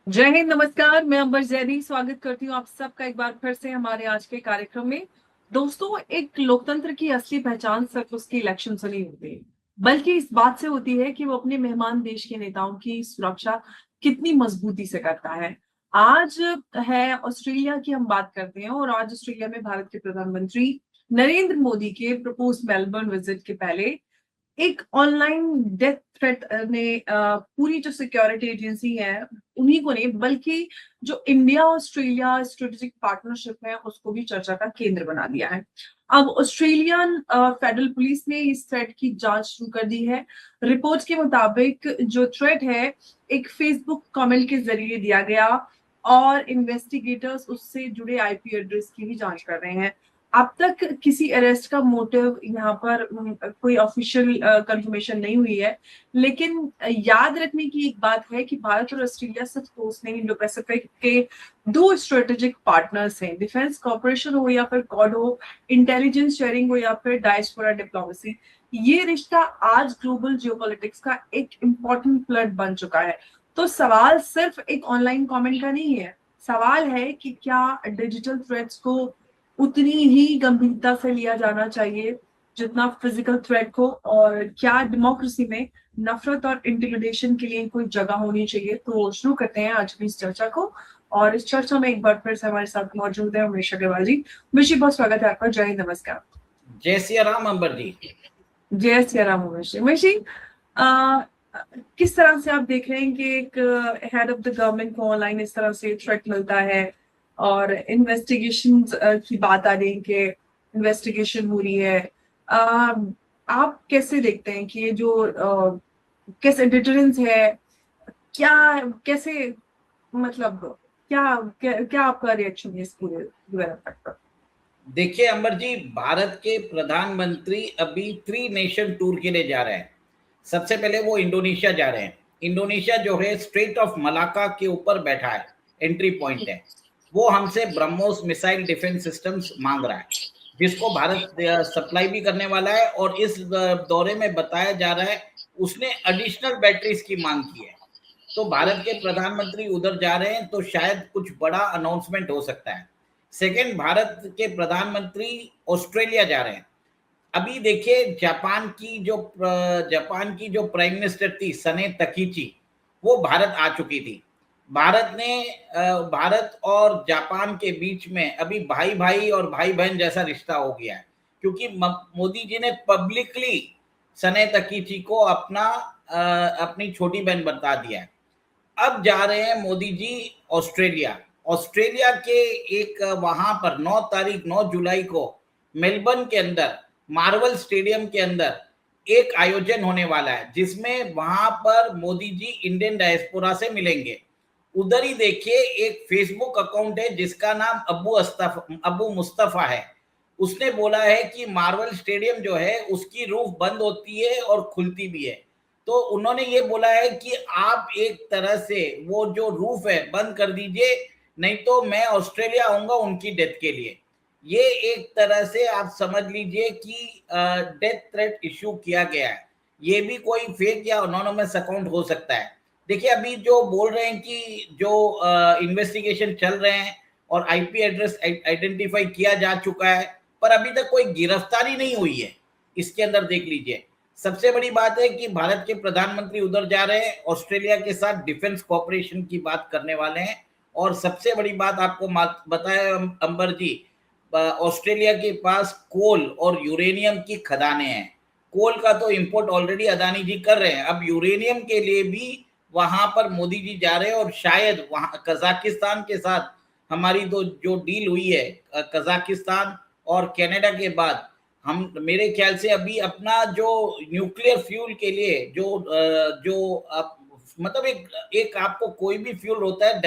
जय हिंद, नमस्कार। मैं अंबर जैदी स्वागत करती हूँ आप सबका एक बार फिर से हमारे आज के कार्यक्रम में। दोस्तों, एक लोकतंत्र की असली पहचान सिर्फ उसके इलेक्शन से नहीं होती, बल्कि इस बात से होती है कि वो अपने मेहमान देश के नेताओं की सुरक्षा कितनी मजबूती से करता है। आज है ऑस्ट्रेलिया की हम बात करते हैं, और आज ऑस्ट्रेलिया में भारत के प्रधानमंत्री नरेंद्र मोदी के प्रपोज मेलबर्न विजिट के पहले एक ऑनलाइन डेथ थ्रेट ने पूरी जो सिक्योरिटी एजेंसी है उन्हीं को नहीं, बल्कि जो इंडिया ऑस्ट्रेलिया स्ट्रेटेजिक पार्टनरशिप है उसको भी चर्चा का केंद्र बना दिया है। अब ऑस्ट्रेलियन फेडरल पुलिस ने इस थ्रेट की जांच शुरू कर दी है। रिपोर्ट के मुताबिक जो थ्रेट है एक फेसबुक कमेंट के जरिए दिया गया, और इन्वेस्टिगेटर्स उससे जुड़े आईपी एड्रेस की भी जांच कर रहे हैं। अब तक किसी अरेस्ट का मोटिव यहाँ पर कोई ऑफिशियल कंफर्मेशन नहीं हुई है, लेकिन याद रखने की एक बात है कि भारत और ऑस्ट्रेलिया सिर्फ दोस्त नहीं, इंडो पैसिफिक के दो स्ट्रेटेजिक पार्टनर्स हैं। डिफेंस कॉर्पोरेशन हो या फिर क्वाड हो, इंटेलिजेंस शेयरिंग हो या फिर डायस्पोरा डिप्लोमेसी, ये रिश्ता आज ग्लोबल जियोपॉलिटिक्स का एक इम्पोर्टेंट प्लट बन चुका है। तो सवाल सिर्फ एक ऑनलाइन कमेंट का नहीं है, सवाल है कि क्या डिजिटल थ्रेट्स को उतनी ही गंभीरता से लिया जाना चाहिए जितना फिजिकल थ्रेट को, और क्या डेमोक्रेसी में नफरत और इंटिमिडेशन के लिए कोई जगह होनी चाहिए। तो शुरू करते हैं आज की इस चर्चा को, और इस चर्चा में एक बार फिर से हमारे साथ मौजूद है उमेश अग्रवाल जी। उमेश जी, बहुत स्वागत है आपका। जय हिंद, नमस्कार। जय सिया राम अंबर जी। जय सिया राम उमेश जी। उमेश जी, अ, किस तरह से आप देख रहे हैं कि एक हेड ऑफ द गवर्नमेंट को ऑनलाइन इस तरह से थ्रेट मिलता है, और इन्वेस्टिगेशन की बात आ रही है कि इन्वेस्टिगेशन हो रही है। अ, आप कैसे देखते हैं कि ये जो कैसे डिटरेंस है, क्या कैसे, मतलब क्या आपका रिएक्शन है इस पूरे पूरे अटैक पर? देखिए अंबर जी, भारत के प्रधानमंत्री अभी 3 नेशन टूर के लिए जा रहे हैं। सबसे पहले वो इंडोनेशिया जा रहे हैं। इंडोनेशिया जो है स्ट्रेट ऑफ मलाका के ऊपर बैठा है, एंट्री पॉइंट है। वो हमसे ब्रह्मोस मिसाइल डिफेंस सिस्टम्स मांग रहा है, जिसको भारत सप्लाई भी करने वाला है। और इस दौरे में बताया जा रहा है उसने एडिशनल बैटरीज की मांग की है। तो भारत के प्रधानमंत्री उधर जा रहे हैं, तो शायद कुछ बड़ा अनाउंसमेंट हो सकता है। सेकंड, भारत के प्रधानमंत्री ऑस्ट्रेलिया जा रहे हैं। अभी देखिए, जापान की जो प्राइम मिनिस्टर थी सने तकीची, वो भारत आ चुकी थी। भारत और जापान के बीच में अभी भाई भाई और भाई बहन जैसा रिश्ता हो गया है, क्योंकि मोदी जी ने पब्लिकली सने तकीची को अपनी छोटी बहन बता दिया है। अब जा रहे हैं मोदी जी ऑस्ट्रेलिया। ऑस्ट्रेलिया के एक वहां पर 9 जुलाई को मेलबर्न के अंदर मार्वल स्टेडियम के अंदर एक आयोजन होने वाला है, जिसमें वहां पर मोदी जी इंडियन डायस्पोरा से मिलेंगे। उधर ही देखिए, एक फेसबुक अकाउंट है जिसका नाम अबू मुस्तफा है। उसने बोला है कि मार्वल स्टेडियम जो है उसकी रूफ बंद होती है और खुलती भी है। तो उन्होंने ये बोला है कि आप एक तरह से वो जो रूफ है बंद कर दीजिए, नहीं तो मैं ऑस्ट्रेलिया आऊंगा उनकी डेथ के लिए। ये एक तरह से आप समझ लीजिए कि डेथ थ्रेट इश्यू किया गया है। ये भी कोई फेक या अनोनिमस अकाउंट हो सकता है। देखिए, अभी जो बोल रहे हैं कि जो इन्वेस्टिगेशन चल रहे हैं और आईपी एड्रेस आइडेंटिफाई किया जा चुका है, पर अभी तक कोई गिरफ्तारी नहीं हुई है। इसके अंदर देख लीजिए, सबसे बड़ी बात है कि भारत के प्रधानमंत्री उधर जा रहे हैं, ऑस्ट्रेलिया के साथ डिफेंस कॉपरेशन की बात करने वाले हैं। और सबसे बड़ी बात आपको बताया अंबर जी, ऑस्ट्रेलिया के पास कोल और यूरेनियम की खदानें हैं। कोल का तो इंपोर्ट ऑलरेडी अदानी जी कर रहे हैं, अब यूरेनियम के लिए भी वहां पर मोदी जी जा रहे हैं। और शायद वहां कजाकिस्तान के साथ हमारी तो जो डील हुई है, कजाकिस्तान और कनाडा के बाद, हम मेरे ख्याल से अभी अपना जो न्यूक्लियर फ्यूल के लिए जो आप मतलब एक आपको कोई भी फ्यूल होता है,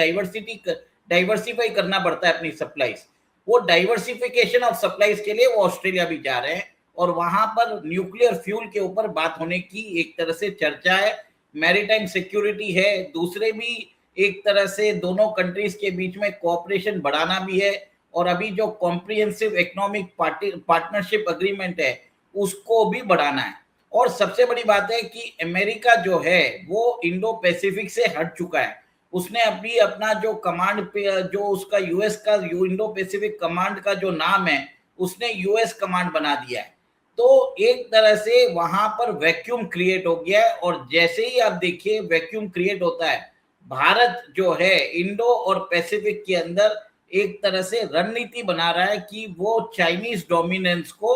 डाइवर्सिफाई करना पड़ता है अपनी सप्लाईज। वो डाइवर्सिफिकेशन ऑफ सप्लाईज के लिए वो ऑस्ट्रेलिया भी जा रहे हैं, और वहां पर न्यूक्लियर फ्यूल के ऊपर बात होने की एक तरह से चर्चा है। मैरीटाइम सिक्योरिटी है, दूसरे भी एक तरह से दोनों कंट्रीज के बीच में कोऑपरेशन बढ़ाना भी है। और अभी जो कॉम्प्रिहेंसिव इकोनॉमिक पार्टनरशिप अग्रीमेंट है उसको भी बढ़ाना है। और सबसे बड़ी बात है कि अमेरिका जो है वो इंडो पैसिफिक से हट चुका है। उसने अभी अपना जो कमांड पे जो उसका यूएस का इंडो पैसिफिक कमांड का जो नाम है उसने यूएस कमांड बना दिया है। तो एक तरह से वहां पर वैक्यूम क्रिएट हो गया है, और जैसे ही आप देखिए वैक्यूम क्रिएट होता है, भारत जो है इंडो और पैसिफिक के अंदर एक तरह से रणनीति बना रहा है कि वो चाइनीज डोमिनेंस को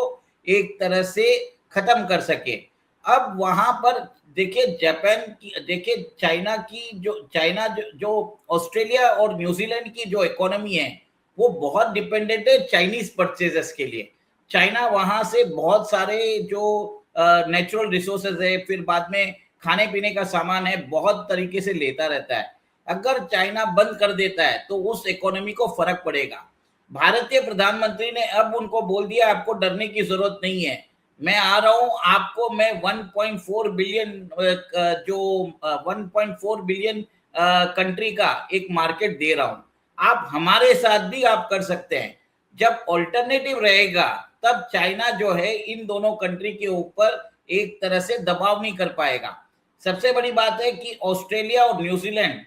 एक तरह से खत्म कर सके। अब वहां पर देखिए जापान की, देखिए चाइना जो ऑस्ट्रेलिया और न्यूजीलैंड की जो इकोनॉमी है वो बहुत डिपेंडेंट है चाइनीज परचेजेस के लिए। चाइना वहां से बहुत सारे जो नेचुरल रिसोर्सेज है, फिर बाद में खाने पीने का सामान है, बहुत तरीके से लेता रहता है। अगर चाइना बंद कर देता है तो उस इकोनॉमी को फर्क पड़ेगा। भारतीय प्रधानमंत्री ने अब उनको बोल दिया आपको डरने की जरूरत नहीं है, मैं आ रहा हूं, आपको मैं 1.4 बिलियन जो 1.4 बिलियन कंट्री का एक मार्केट दे रहा हूं, आप हमारे साथ भी आप कर सकते हैं। जब ऑल्टरनेटिव रहेगा तब चाइना जो है इन दोनों कंट्री के ऊपर एक तरह से दबाव नहीं कर पाएगा। सबसे बड़ी बात है कि ऑस्ट्रेलिया और न्यूजीलैंड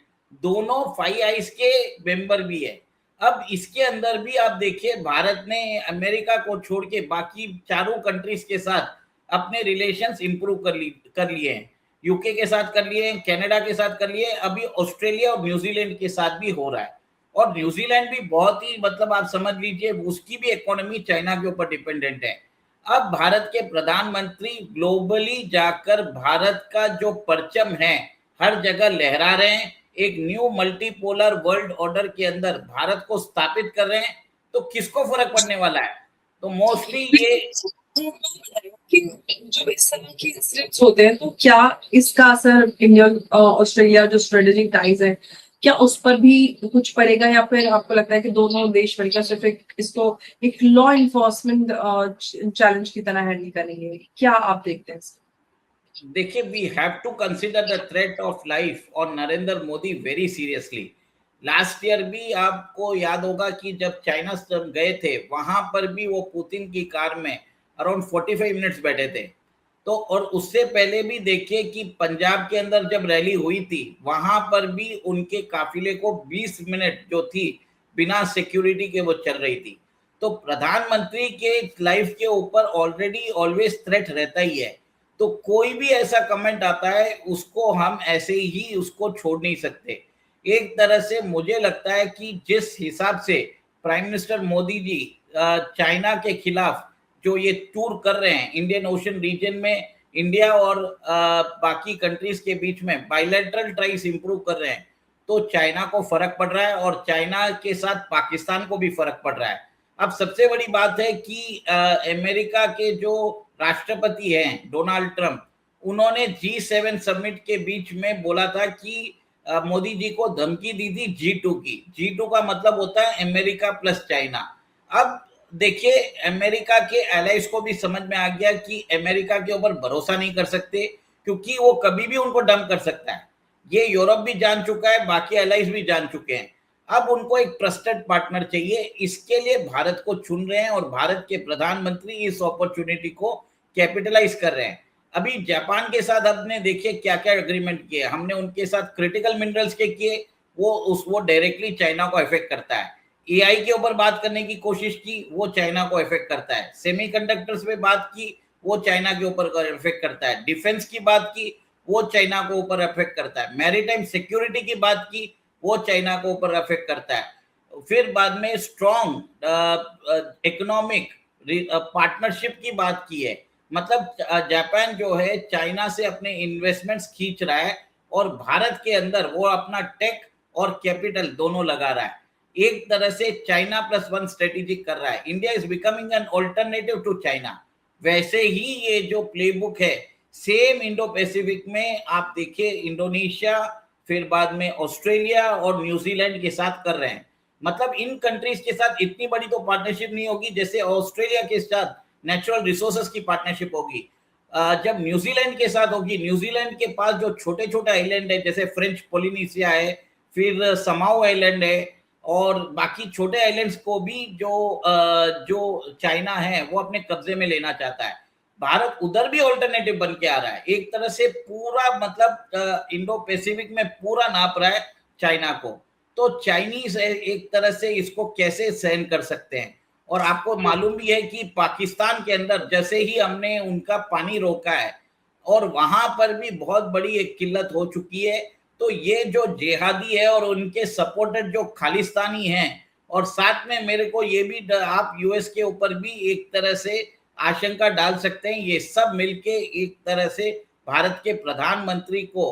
दोनों फाइव आइज के मेंबर भी है। अब इसके अंदर भी आप देखिए भारत ने अमेरिका को छोड़ के बाकी चारों कंट्रीज के साथ अपने रिलेशंस इंप्रूव कर लिए हैं। यूके के साथ कर लिए हैं, कनाडा के साथ कर लिए, अभी ऑस्ट्रेलिया और न्यूजीलैंड के साथ भी हो रहा है। और न्यूजीलैंड भी बहुत ही मतलब आप समझ लीजिए उसकी भी इकोनॉमी चाइना के ऊपर डिपेंडेंट है। अब भारत के प्रधानमंत्री ग्लोबली जाकर भारत का जो परचम है हर जगह लहरा रहे हैं, एक न्यू मल्टीपोलर वर्ल्ड ऑर्डर के अंदर भारत को स्थापित कर रहे हैं। तो किसको फर्क पड़ने वाला है? तो मोस्टली ये कि जो इस तरह के इंसिडेंट्स होते हैं तो क्या इसका असर इंडिया ऑस्ट्रेलिया जो स्ट्रेटेजिक टाइज है क्या उस पर भी कुछ पड़ेगा, या फिर आपको लगता है कि दोनों देश मिलकर सिर्फ इसको एक लॉ इन्फोर्समेंट चैलेंज की तरह हैंडल करेंगे? क्या आप देखते हैं? देखिए we have to consider the threat of life और Narendra Modi very seriously. Last year भी आपको याद होगा कि जब चाइना गए थे वहां पर भी वो पुतिन की कार में अराउंड 45 मिनट्स बैठे थे। तो और उससे पहले भी देखिए कि पंजाब के अंदर जब रैली हुई थी वहां पर भी उनके काफिले को 20 मिनट जो थी बिना सिक्योरिटी के वो चल रही थी। तो प्रधानमंत्री के लाइफ के ऊपर ऑलरेडी ऑलवेज थ्रेट रहता ही है। तो कोई भी ऐसा कमेंट आता है उसको हम ऐसे ही उसको छोड़ नहीं सकते। एक तरह से मुझे लगता है कि जिस हिसाब से prime minister Modi ji China के खिलाफ जो ये टूर कर रहे हैं इंडियन ओशन रीजन में, इंडिया और बाकी कंट्रीज के बीच में बायलैटरल ट्राइज इंप्रूव कर रहे हैं, तो चाइना को फर्क पड़ रहा है और चाइना के साथ पाकिस्तान को भी फर्क पड़ रहा है। अब सबसे बड़ी बात है कि अमेरिका के जो राष्ट्रपति हैं डोनाल्ड ट्रंप, उन्होंने G7 समिट के बीच में बोला था कि मोदी जी को धमकी दी थी G2 की। G2 का मतलब होता है अमेरिका प्लस चाइना। अब देखिए अमेरिका के एलाइज को भी समझ में आ गया कि अमेरिका के ऊपर भरोसा नहीं कर सकते क्योंकि वो कभी भी उनको डंप कर सकता है। ये यूरोप भी जान चुका है, बाकी एलाइज भी जान चुके हैं। अब उनको एक ट्रस्टेड पार्टनर चाहिए, इसके लिए भारत को चुन रहे हैं और भारत के प्रधानमंत्री इस अपॉर्चुनिटी को कैपिटलाइज कर रहे हैं। अभी जापान के साथ हमने देखिए क्या क्या एग्रीमेंट किए, हमने उनके साथ क्रिटिकल मिनरल्स के किए, वो डायरेक्टली चाइना को इफेक्ट करता है। एआई के ऊपर बात करने की कोशिश की, वो चाइना को इफेक्ट करता है। सेमीकंडक्टर्स पे बात की, वो चाइना के ऊपर इफेक्ट करता है। डिफेंस की बात की, वो चाइना को ऊपर इफेक्ट करता है। मैरीटाइम सिक्योरिटी की बात की, वो चाइना को ऊपर इफेक्ट करता है। फिर बाद में स्ट्रॉन्ग इकोनॉमिक पार्टनरशिप की बात की है। मतलब जापान जो है चाइना से अपने इन्वेस्टमेंट्स खींच रहा है और भारत के अंदर वो अपना टेक और कैपिटल दोनों लगा रहा है। एक तरह से चाइना प्लस वन स्ट्रेटेजी कर रहा है। India is becoming an alternative to China. वैसे ही ये जो प्लेबुक है सेम इंडो पैसिफिक में आप देखिए इंडोनेशिया, फिर बाद में ऑस्ट्रेलिया और न्यूजीलैंड के साथ कर रहे हैं। मतलब इन कंट्रीज के साथ इतनी बड़ी तो पार्टनरशिप नहीं होगी जैसे ऑस्ट्रेलिया के साथ नेचुरल रिसोर्सेस की पार्टनरशिप होगी। जब न्यूजीलैंड के साथ होगी, न्यूजीलैंड के पास जो छोटे छोटे आइलैंड है जैसे फ्रेंच पोलिनेशिया है, फिर समाओ आइलैंड है और बाकी छोटे आइलैंड्स को भी जो चाइना है वो अपने कब्जे में लेना चाहता है। भारत उधर भी ऑल्टरनेटिव बन के आ रहा है। एक तरह से पूरा मतलब इंडो पैसिफिक में पूरा नाप रहा है चाइना को, तो चाइनीज एक तरह से इसको कैसे सहन कर सकते हैं। और आपको मालूम भी है कि पाकिस्तान के अंदर जैसे ही हमने उनका पानी रोका है और वहां पर भी बहुत बड़ी एक किल्लत हो चुकी है। तो ये जो जिहादी है और उनके सपोर्टेड जो खालिस्तानी हैं, और साथ में मेरे को ये भी आप यूएस के ऊपर भी एक तरह से आशंका डाल सकते हैं, ये सब मिलके एक तरह से भारत के प्रधानमंत्री को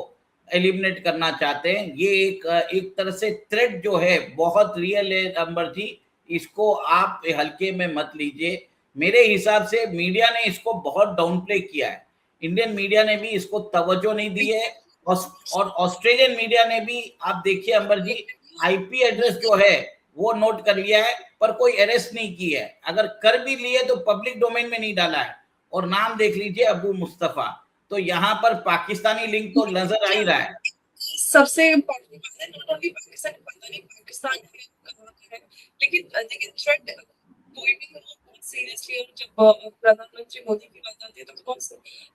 एलिमिनेट करना चाहते हैं। ये एक तरह से थ्रेट जो है बहुत रियल है अंबर जी, इसको आप हल्के में मत लीजिए। मेरे हिसाब से मीडिया ने इसको बहुत डाउन प्ले किया है, इंडियन मीडिया ने भी इसको तवज्जो नहीं दी है, और ऑस्ट्रेलियन मीडिया ने भी, आप देखिए अंबर जी, आईपी एड्रेस जो है वो नोट कर लिया है पर कोई अरेस्ट नहीं की है, अगर कर भी लिए तो पब्लिक डोमेन में नहीं डाला है। और नाम देख लीजिए अबू मुस्तफा, तो यहाँ पर पाकिस्तानी लिंक तो नजर आ ही रहा है। सबसे इम्पोर्टेंट बात है, नॉट ओनली पाकिस्तान, पता नहीं पाकिस्तान है कहाँ का है, लेकिन देखिए थ्रेट कोई भी हो बहुत सीरियसली, और जब प्रधानमंत्री मोदी की बात आती है तो बहुत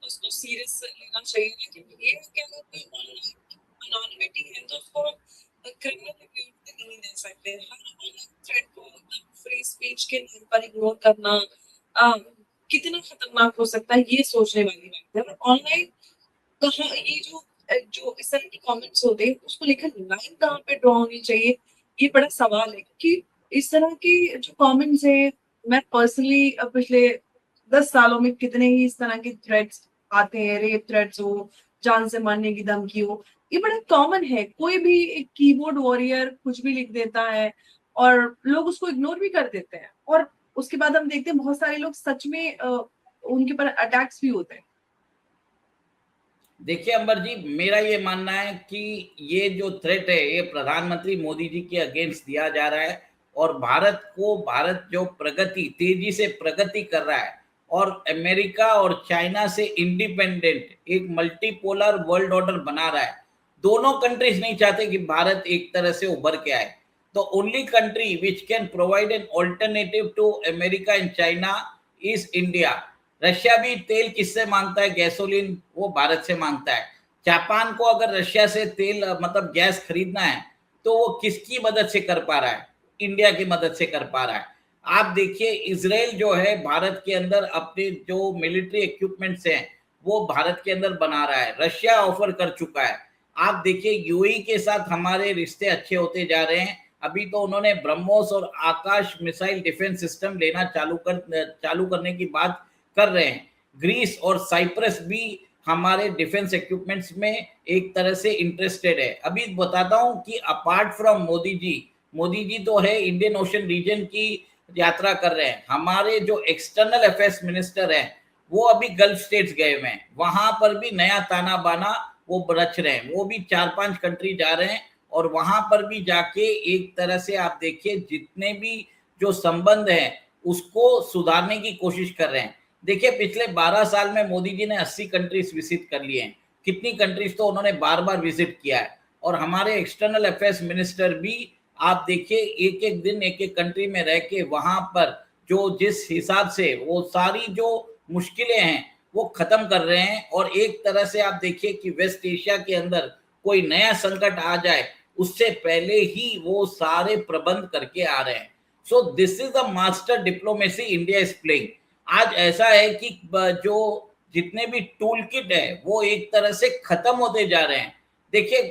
उसको सीरियस लेना चाहिए। लेकिन ये क्या कहते हैं, ऑनलाइन अनोनिमिटी है तो उसको क्रिमिनल इम्यूनिटी नहीं दे सकते। हर ऑनलाइन थ्रेट को फ्री स्पीच के नाम पर इग्नोर करना कितना खतरनाक हो सकता है, ये सोचने वाली बात है। और ऑनलाइन कहाँ ये जो इस तरह के कमेंट्स होते हैं उसको लेकर लाइन कहाँ पे ड्रॉ होनी चाहिए, ये बड़ा सवाल है। क्योंकि इस तरह के जो कमेंट्स है, मैं पर्सनली पिछले 10 सालों में कितने ही इस तरह के थ्रेट्स आते हैं, रेप थ्रेट्स हो, जान से मारने की धमकी हो, ये बड़ा कॉमन है। कोई भी एक कीबोर्ड वॉरियर कुछ भी लिख देता है और लोग उसको इग्नोर भी कर देते हैं, और उसके बाद हम देखते हैं बहुत सारे लोग सच में उनके ऊपर अटैक्स भी होते हैं। देखिए अंबर जी, मेरा ये मानना है कि ये जो थ्रेट है ये प्रधानमंत्री मोदी जी के अगेंस्ट दिया जा रहा है, और भारत जो तेजी से प्रगति कर रहा है और अमेरिका और चाइना से इंडिपेंडेंट एक मल्टीपोलर वर्ल्ड ऑर्डर बना रहा है। दोनों कंट्रीज नहीं चाहते कि भारत एक तरह से उभर के आए। तो only country which can provide an alternative to America and China is India. Russia भी तेल किससे मांगता है, गैसोलीन, वो भारत से मांगता है। जापान को अगर रशिया से तेल मतलब गैस खरीदना है तो वो किसकी मदद से कर पा रहा है, इंडिया की मदद से कर पा रहा है। आप देखिए इजराइल जो है भारत के अंदर अपने जो मिलिट्री इक्विपमेंट्स हैं वो भारत के अंदर बना रहा है, रशिया ऑफर कर चुका है। आप देखिए यूएई के साथ हमारे रिश्ते अच्छे होते जा रहे हैं, अभी तो उन्होंने ब्रह्मोस और आकाश मिसाइल डिफेंस सिस्टम लेना चालू करने की बात कर रहे हैं। ग्रीस और साइप्रस भी हमारे डिफेंस इक्विपमेंट्स में एक तरह से इंटरेस्टेड है। अभी बताता हूं कि अपार्ट फ्रॉम मोदी जी तो है इंडियन ओशन रीजन की यात्रा कर रहे हैं, हमारे जो एक्सटर्नल अफेयर्स मिनिस्टर हैं वो अभी गल्फ स्टेट्स गए हुए हैं, वहां पर भी नया ताना बाना वो रच रहे हैं, वो भी 4-5 कंट्री जा रहे हैं, और वहां पर भी जाके एक तरह से आप देखिए जितने भी जो संबंध हैं उसको सुधारने की कोशिश कर रहे हैं। देखिए पिछले 12 साल में मोदी जी ने 80 कंट्रीज विजिट कर लिए हैं, कितनी कंट्रीज तो उन्होंने बार बार विजिट किया है। और हमारे एक्सटर्नल अफेयर्स मिनिस्टर भी आप देखिए एक एक दिन एक एक कंट्री में रह के वहां पर जो जिस हिसाब से वो सारी जो मुश्किलें हैं वो खत्म कर रहे हैं। और एक तरह से आप देखिए कि वेस्ट एशिया के अंदर कोई नया संकट आ जाए उससे पहले ही वो सारे प्रबंध करके आ रहे हैं। So this is the master diplomacy India is playing. आज ऐसा है कि जो जितने भी टूल किट है वो एक तरह से खत्म होते जा रहे हैं। देखिए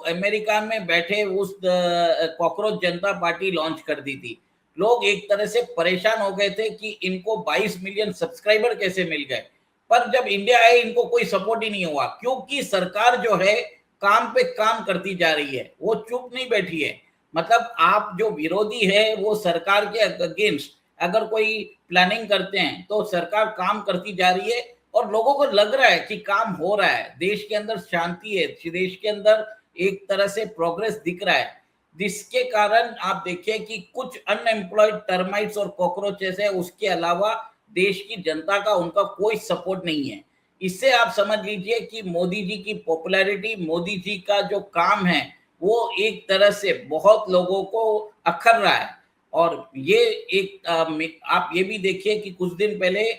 अमेरिका में बैठे उस कॉकरोच जनता पार्टी लॉन्च कर दी थी, लोग एक तरह से परेशान हो गए थे कि इनको 22 मिलियन सब्सक्राइबर कैसे मिल गए, पर जब इंडिया आए इनको कोई सपोर्ट ही नहीं हुआ, क्योंकि सरकार जो है काम पे काम करती जा रही है, वो चुप नहीं बैठी है। मतलब आप जो विरोधी है वो सरकार के अगेंस्ट अगर कोई प्लानिंग करते हैं तो सरकार काम करती जा रही है, और लोगों को लग रहा है कि काम हो रहा है, देश के अंदर शांति है, देश के अंदर एक तरह से प्रोग्रेस दिख रहा है, जिसके कारण आप देखिए कि कुछ अनएम्प्लॉयड टर्माइट्स और कॉकरोचेस है, उसके अलावा देश की जनता का उनका कोई सपोर्ट नहीं है। इससे आप समझ लीजिए कि मोदी जी की पॉपुलैरिटी, मोदी जी का जो काम है वो एक तरह से बहुत लोगों को अखर रहा है। और ये एक आप ये भी देखिए कि कुछ दिन पहले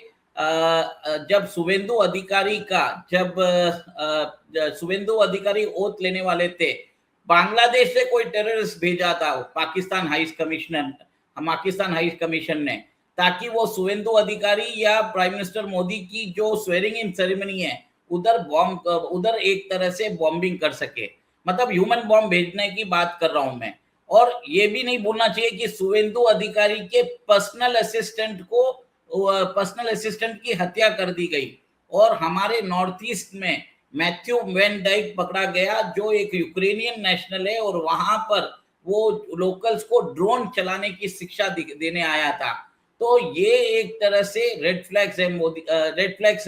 जब शुभेंदु अधिकारी ओथ लेने वाले थे बांग्लादेश से कोई टेररिस्ट भेजा था पाकिस्तान हाई कमीशन ने, ताकि वो शुवेंदु अधिकारी या प्राइम मिनिस्टर मोदी की जो स्वेरिंग इन सेरेमनी है उधर एक तरह से बॉम्बिंग कर सके। मतलब ह्यूमन बॉम्ब भेजने की बात कर रहा हूं मैं। और ये भी नहीं भूलना चाहिए कि शुवेंदु अधिकारी के पर्सनल असिस्टेंट की हत्या कर दी गई। और हमारे नॉर्थ ईस्ट में मैथ्यू वैन डाइक पकड़ा गया, जो एक यूक्रेनियन नेशनल है, और वहां पर वो लोकल्स को ड्रोन चलाने की शिक्षा देने आया था। तो ये एक तरह से रेड फ्लैग्स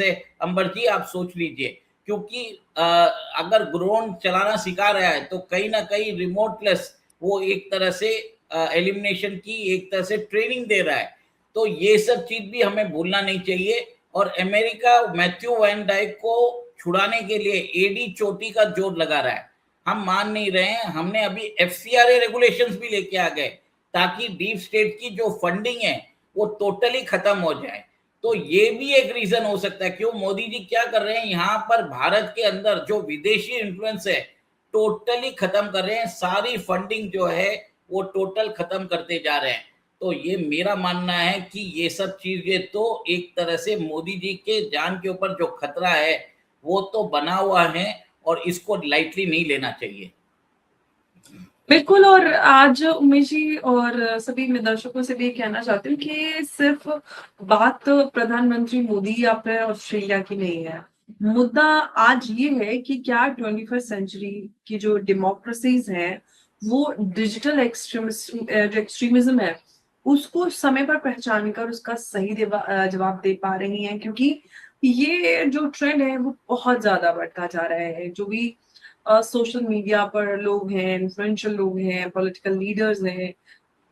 है अंबर जी, आप सोच लीजिए। क्योंकि अगर ड्रोन चलाना सिखा रहा है तो कहीं ना कहीं रिमोटलेस वो एक तरह से एलिमिनेशन की एक तरह से ट्रेनिंग दे रहा है। तो ये सब चीज भी हमें भूलना नहीं चाहिए। और अमेरिका मैथ्यू वैन डाइक को छुड़ाने के लिए एडी चोटी का जोर लगा रहा है। हम मान नहीं रहे हैं। हमने अभी FCRA रेगुलेशंस भी लेके आ गए, ताकि डीप स्टेट की जो फंडिंग है वो टोटली खत्म हो जाए। तो ये भी एक रीजन हो सकता है क्यों मोदी जी क्या कर रहे हैं, यहाँ पर भारत के अंदर जो विदेशी इन्फ्लुएंस है टोटली खत्म कर रहे हैं। सारी फंडिंग जो है वो टोटल खत्म करते जा रहे हैं। तो ये मेरा मानना है कि ये सब चीजें तो एक तरह से मोदी जी के जान के ऊपर जो खतरा है वो तो बना हुआ है, और इसको लाइटली नहीं लेना चाहिए। बिल्कुल। और आज उमेश जी और सभी दर्शकों से भी कहना चाहती हूँ कि सिर्फ बात प्रधानमंत्री मोदी या फिर ऑस्ट्रेलिया की नहीं है। मुद्दा आज ये है कि क्या 21st सेंचुरी की जो डेमोक्रेसीज हैं वो डिजिटल एक्सट्रीमिज्म है उसको समय पर पहचान कर उसका सही जवाब दे पा रही हैं। क्योंकि ये जो ट्रेंड है वो बहुत ज्यादा बढ़ता जा रहा है। जो भी सोशल मीडिया पर लोग हैं, इन्फ्लुएंशियल लोग हैं, पॉलिटिकल लीडर्स हैं,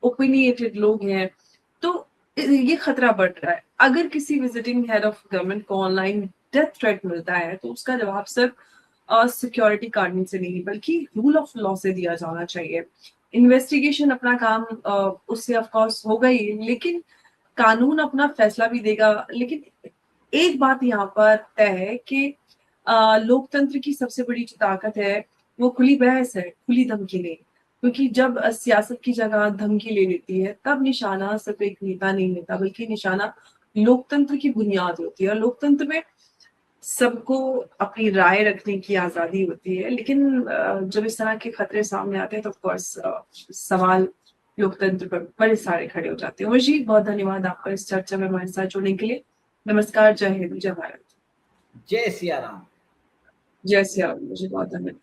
ओपिनियटेड लोग हैं, तो ये खतरा बढ़ रहा है। अगर किसी विजिटिंग हेड ऑफ गवर्नमेंट को ऑनलाइन डेथ थ्रेट मिलता है तो उसका जवाब सिर्फ सिक्योरिटी कानून से नहीं बल्कि रूल ऑफ लॉ से दिया जाना चाहिए। इन्वेस्टिगेशन अपना काम उससे ऑफ कोर्स होगा ही, लेकिन कानून अपना फैसला भी देगा। लेकिन एक बात यहाँ पर तय है कि लोकतंत्र की सबसे बड़ी जो ताकत है वो खुली बहस है, खुली धमकी नहीं। क्योंकि जब सियासत की जगह धमकी ले लेती है तब निशाना सिर्फ एक नेता नहीं लेता बल्कि निशाना लोकतंत्र की बुनियाद होती है। और लोकतंत्र में सबको अपनी राय रखने की आजादी होती है। लेकिन जब इस तरह के खतरे सामने आते हैं तो ऑफकोर्स सवाल लोकतंत्र पर बड़े सारे खड़े हो जाते हैं। उमेश जी, बहुत धन्यवाद आपका इस चर्चा में हमारे साथ जुड़ने के लिए। नमस्कार, जय हिंद, जय भारत। जय सिया राम। जय सिया राम। मुझे बहुत धन्यवाद।